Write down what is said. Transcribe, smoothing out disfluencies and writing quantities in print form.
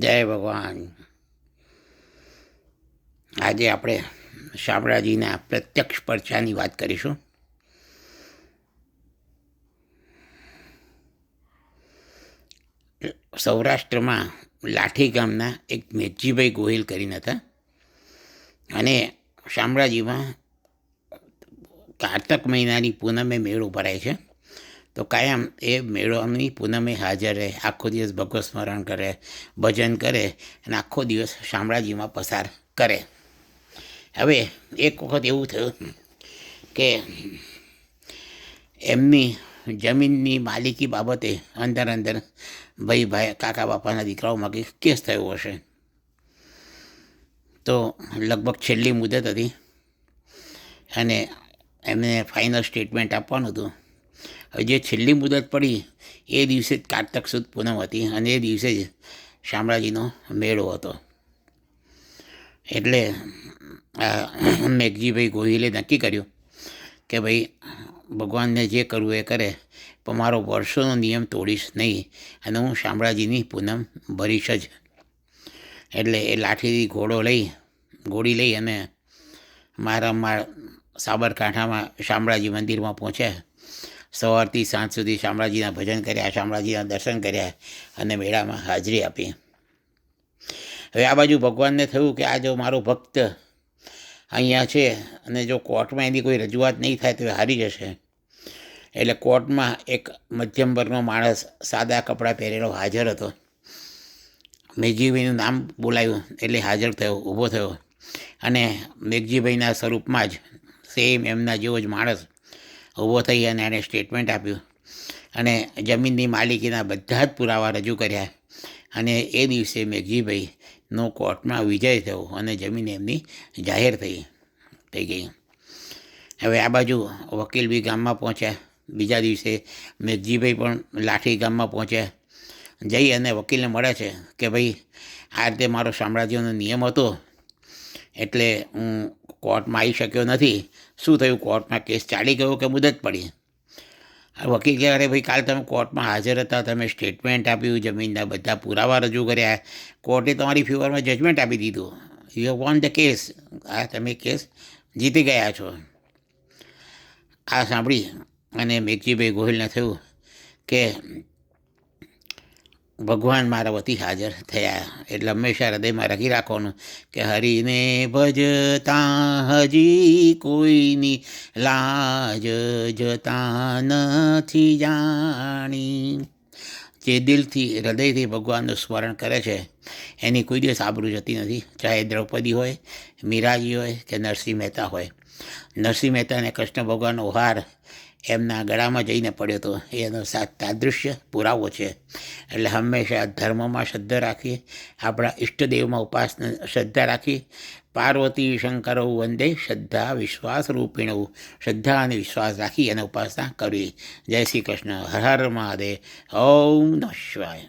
જય ભગવાન. આજે આપણે શામળાજીના પ્રત્યક્ષ પરચાની વાત કરીશું. સૌરાષ્ટ્રમાં લાઠી ગામના એક મેઘજીભાઈ ગોહિલ કરીને હતા, અને શામળાજીમાં કારતક મહિનાની પૂનમે મેળો ભરાય છે. તો કાયમ એ મેળોની પૂનમે હાજર રહે, આખો દિવસ ભગવત સ્મરણ કરે, ભજન કરે અને આખો દિવસ શામળાજીમાં પસાર કરે. હવે એક વખત એવું થયું કે એમની જમીનની માલિકી બાબતે અંદર ભાઈ કાકા બાપાના દીકરાઓમાં કંઈક કેસ થયો હશે. તો લગભગ છેલ્લી મુદત હતી અને એમને ફાઇનલ સ્ટેટમેન્ટ આપવાનું હતું. હવે જે છેલ્લી મુદત પડી એ દિવસે જ કારતક સુદ પૂનમ હતી, અને એ દિવસે જ શામળાજીનો મેળો હતો. એટલે મેઘજીભાઈ ગોહિલે નક્કી કર્યું કે ભાઈ ભગવાનને જે કરવું એ કરે, પણ મારો વર્ષોનો નિયમ તોડીશ નહીં, અને હું શામળાજીની પૂનમ ભરીશ જ. એટલે એ લાઠીથી ઘોડી લઈ અને મારા સાબરકાંઠામાં શામળાજી મંદિરમાં પહોંચ્યા. સવારથી સાંજ સુધી શામળાજીના ભજન કર્યા, શામળાજીના દર્શન કર્યા અને મેળામાં હાજરી આપી. હવે આ બાજુ ભગવાનને થયું કે આ જો મારો ભક્ત અહીંયા છે અને જો કોર્ટમાં એની કોઈ રજૂઆત નહીં થાય તો એ હારી જશે. એટલે કોર્ટમાં એક મધ્યમ વર્ગનો માણસ સાદા કપડાં પહેરેલો હાજર હતો. મેઘજીભાઈનું નામ બોલાયું એટલે હાજર થયો, ઊભો થયો, અને મેઘજીભાઈના સ્વરૂપમાં જ સેમ એમના જેવો જ માણસ ઊભો થઈ અને એણે સ્ટેટમેન્ટ આપ્યું અને જમીનની માલિકીના બધા જ પુરાવા રજૂ કર્યા. અને એ દિવસે મેઘજીભાઈનો કોર્ટમાં વિજય થયો અને જમીન એમની જાહેર થઈ ગઈ. હવે આ બાજુ વકીલ બી ગામમાં પહોંચ્યા. બીજા દિવસે મેઘજીભાઈ પણ લાઠી ગામમાં પહોંચ્યા. જઈ અને વકીલને મળે છે કે ભાઈ આ રીતે મારો શામળાજીનો નિયમ હતો એટલે હું કોર્ટમાં આવી શક્યો નથી. શું થયું, કોર્ટમાં કેસ ચાલી ગયો કે મુદત પડી? વકીલ કહે, અરે ભાઈ કાલ તમે કોર્ટમાં હાજર હતા, તમે સ્ટેટમેન્ટ આપ્યું, જમીનના બધા પુરાવા રજૂ કર્યા, કોર્ટે તમારી ફેવરમાં જજમેન્ટ આપી દીધું, you have won the case. આ તમે કેસ જીતી ગયા છો. આ સાંભળી અને મેઘજીભાઈ ગોહિલને થયું કે ભગવાન મારા વતી હાજર થયા. એટલે હંમેશા હૃદયમાં રાખી રાખવાનું કે હરિને ભજતા હજી કોઈની લાજ જતા નથી જાણી. જે દિલથી હૃદયથી ભગવાનનું સ્મરણ કરે છે એની કોઈ દિવસ આબરૂ જતી નથી. ચાહે દ્રૌપદી હોય, મીરાજી હોય કે નરસિંહ મહેતા હોય. નરસિંહ મહેતાને કૃષ્ણ ભગવાનનો હાર એમના ગળામાં જઈને પડ્યો હતો, એનો તાદૃશ્ય પુરાવો છે. એટલે હંમેશા ધર્મમાં શ્રદ્ધા રાખીએ, આપણા ઈષ્ટદેવમાં ઉપાસના શ્રદ્ધા રાખી. પાર્વતી શંકરૌ વંદે શ્રદ્ધા વિશ્વાસ રૂપિણૌ. શ્રદ્ધા અને વિશ્વાસ રાખી અને ઉપાસના કરવી. જય શ્રી કૃષ્ણ. હર હર મહાદેવ. ઓમ નમઃ શિવાય.